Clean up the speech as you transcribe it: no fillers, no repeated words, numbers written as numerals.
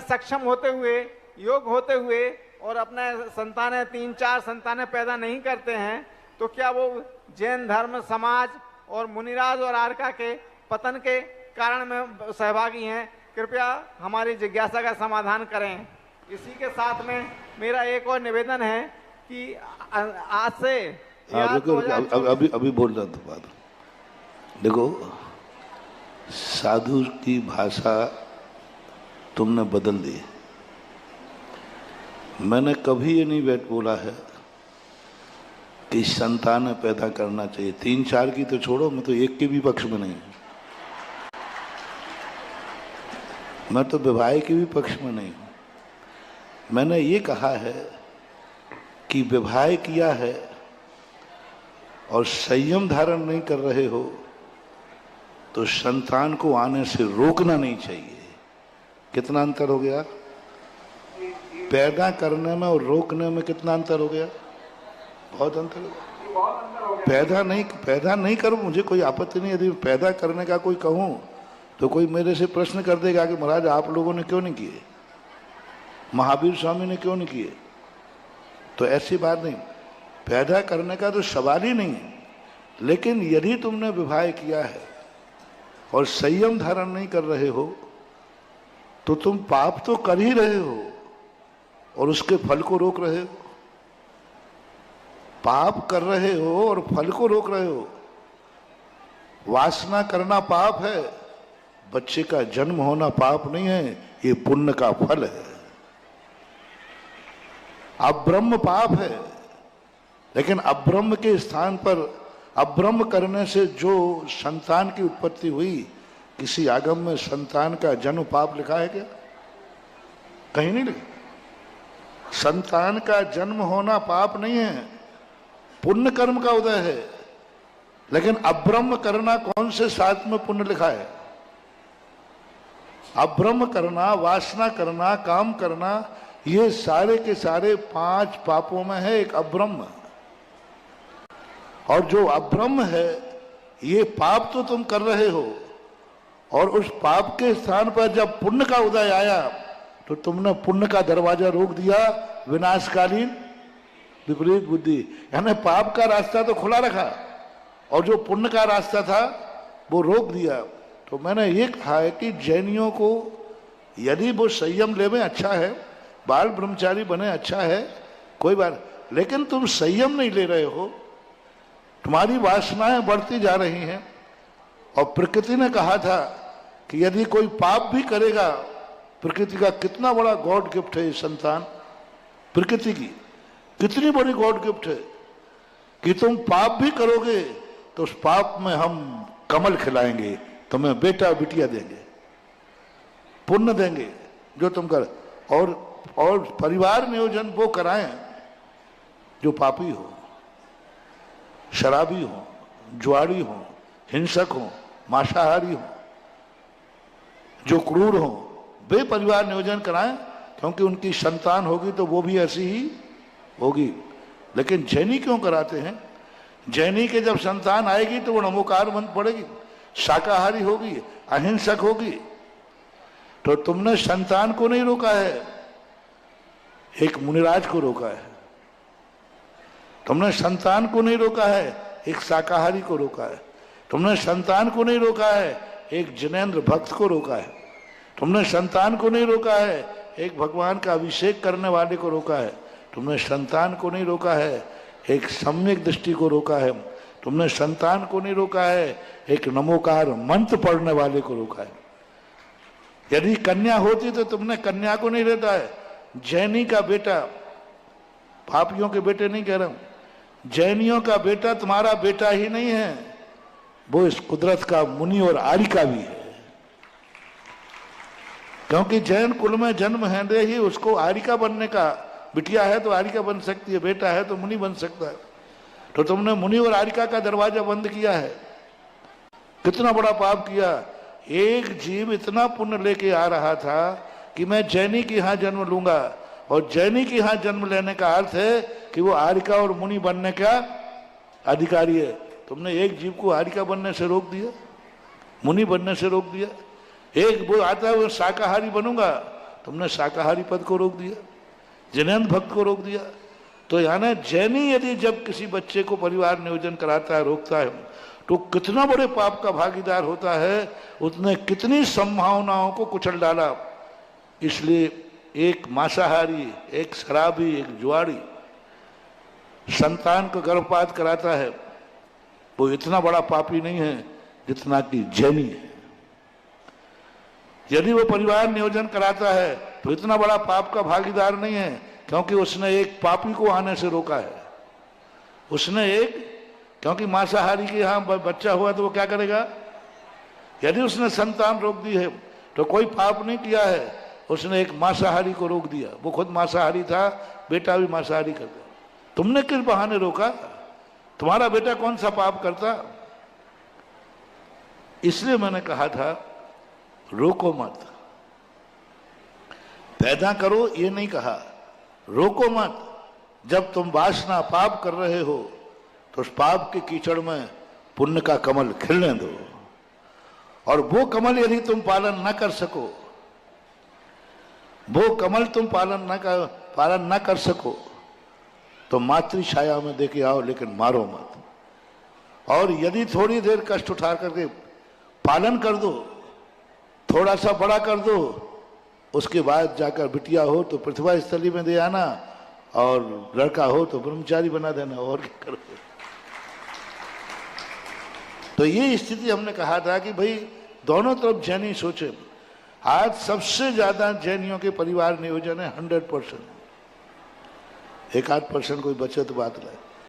सक्षम होते हुए, योग्य होते हुए और अपने संतानें 3-4 संतानें पैदा नहीं करते हैं, तो क्या वो जैन धर्म, समाज और मुनिराज और आर्का के पतन के कारण में सहभागी हैं? कृपया हमारी जिज्ञासा का समाधान करें। इसी के साथ में मेरा एक और निवेदन है कि आज से अभी बोल रहा था बात। देखो, साधु की भाषा तुमने बदल दी। मैंने कभी ये नहीं बोला है कि संतान पैदा करना चाहिए। 3-4 की तो छोड़ो, मैं तो एक के भी पक्ष में नहीं हूं। मैं तो विवाह के भी पक्ष में नहीं हूं। मैंने ये कहा है कि विवाह किया है और संयम धारण नहीं कर रहे हो तो संतान को आने से रोकना नहीं चाहिए। कितना अंतर हो गया? पैदा करने में और रोकने में कितना अंतर हो गया? बहुत अंतर हो गया। पैदा नहीं करो, मुझे कोई आपत्ति नहीं। यदि पैदा करने का कोई कहूं तो कोई मेरे से प्रश्न कर देगा कि महाराज आप लोगों ने क्यों नहीं किए, महावीर स्वामी ने क्यों नहीं किए। तो ऐसी बात नहीं, पैदा करने का तो सवाल ही नहीं है। लेकिन यदि तुमने विवाह किया है और संयम धारण नहीं कर रहे हो तो तुम पाप तो कर ही रहे हो और उसके फल को रोक रहे हो। पाप कर रहे हो और फल को रोक रहे हो। वासना करना पाप है, बच्चे का जन्म होना पाप नहीं है, ये पुण्य का फल है। अब्रह्म पाप है, लेकिन अब्रह्म के स्थान पर अब्रह्म करने से जो संतान की उत्पत्ति हुई, किसी आगम में संतान का जन्म पाप लिखा है क्या? कहीं नहीं लिखा। संतान का जन्म होना पाप नहीं है, पुण्य कर्म का उदय है। लेकिन अब्रह्म करना कौन से शास्त्र में पुण्य लिखा है? अब्रह्म करना, वासना करना, काम करना, ये सारे के सारे 5 पापों में है एक अब्रह्म। और जो अब्रह्म है, ये पाप तो तुम कर रहे हो और उस पाप के स्थान पर जब पुण्य का उदय आया तो तुमने पुण्य का दरवाजा रोक दिया। विनाशकालीन विपरीत बुद्धि, यानी पाप का रास्ता तो खुला रखा और जो पुण्य का रास्ता था वो रोक दिया। तो मैंने ये कहा है कि जैनियों को यदि वो संयम लेवे अच्छा है, बाल ब्रह्मचारी बने अच्छा है, कोई बात, लेकिन तुम संयम नहीं ले रहे हो, तुम्हारी वासनाएं बढ़ती जा रही हैं। और प्रकृति ने कहा था कि यदि कोई पाप भी करेगा, प्रकृति का कितना बड़ा गॉड गिफ्ट है ये संतान, प्रकृति की कितनी बड़ी गॉड गिफ्ट है कि तुम पाप भी करोगे तो उस पाप में हम कमल खिलाएंगे, तुम्हें बेटा बिटिया देंगे, पुण्य देंगे जो तुम कर। और परिवार नियोजन वो कराएं जो पापी हो, शराबी हो, जुआरी हो, हिंसक हो, मांसाहारी हो, जो क्रूर हो, वे परिवार नियोजन कराएं, क्योंकि उनकी संतान होगी तो वो भी ऐसी ही होगी। लेकिन जैनी क्यों कराते हैं? जैनी के जब संतान आएगी तो वो नमोकार बन पड़ेगी, शाकाहारी होगी, अहिंसक होगी। तो तुमने संतान को नहीं रोका है, एक मुनिराज को रोका है। तुमने संतान को नहीं रोका है, एक शाकाहारी को रोका है। तुमने संतान को नहीं रोका है, एक जिनेंद्र भक्त को रोका है। तुमने संतान को नहीं रोका है, एक भगवान का अभिषेक करने वाले को रोका है। तुमने संतान को नहीं रोका है, एक सम्यक दृष्टि को रोका है। तुमने संतान को नहीं रोका है, एक नमोकार मंत्र पढ़ने वाले को रोका है। यदि कन्या होती तो तुमने कन्या को नहीं लेता है। जैनी का बेटा, पापियों के बेटे नहीं कह रहा हूं, जैनियों का बेटा तुम्हारा बेटा ही नहीं है, वो इस कुदरत का मुनि और आर्य का भी है। क्योंकि जैन कुल में जन्म है दे ही उसको आर्य का बनने का, बिटिया है तो आर्य का बन सकती है, बेटा है तो मुनि बन सकता है। तो तुमने मुनि और आर्य का दरवाजा बंद किया है। कितना बड़ा पाप किया। एक जीव इतना पुण्य लेके आ रहा था कि मैं जैनी के यहाँ जन्म लूंगा, और जैनी के यहाँ जन्म लेने का अर्थ है कि वो आर्य का और मुनि बनने का अधिकारी है। तुमने एक जीव को आर्य का बनने से रोक दिया, मुनि बनने से रोक दिया। एक वो आता है वो शाकाहारी बनूंगा तुमने शाकाहारी पद को रोक दिया, जिनेंद्र भक्त को रोक दिया। तो यानी जैनी यदि जब किसी बच्चे को परिवार नियोजन कराता है, रोकता है, तो कितना बड़े पाप का भागीदार होता है, उसने कितनी संभावनाओं को कुचल डाला। इसलिए एक मांसाहारी, एक शराबी, एक जुआड़ी संतान को गर्भपात कराता है, वो इतना बड़ा पापी नहीं है जितना कि जैनी है। यदि वो परिवार नियोजन कराता है तो इतना बड़ा पाप का भागीदार नहीं है, क्योंकि उसने एक पापी को आने से रोका है। उसने एक, क्योंकि मांसाहारी के यहाँ बच्चा हुआ तो वो क्या करेगा? यदि उसने संतान रोक दी है तो कोई पाप नहीं किया है, उसने एक मांसाहारी को रोक दिया। वो खुद मांसाहारी था, बेटा भी मांसाहारी कर दिया। तुमने किस बहाने रोका? तुम्हारा बेटा कौन सा पाप करता? इसलिए मैंने कहा था रोको मत, पैदा करो ये नहीं कहा, रोको मत। जब तुम वासना पाप कर रहे हो तो उस पाप के कीचड़ में पुण्य का कमल खिलने दो। और वो कमल यदि तुम पालन न कर सको, वो कमल तुम पालन न कर सको तो मातृ छाया में देके आओ, लेकिन मारो मत। और यदि थोड़ी देर कष्ट उठा करके पालन कर दो, थोड़ा सा बड़ा कर दो, उसके बाद जाकर बिटिया हो तो पृथ्वी स्थली में दे आना, और लड़का हो तो ब्रह्मचारी बना देना, और क्या करो। तो ये स्थिति हमने कहा था कि भाई दोनों तरफ जैनी सोचे। आज सबसे ज्यादा जैनियों के परिवार नियोजन है 100%। 1-8% कोई बचे तो बात लाए।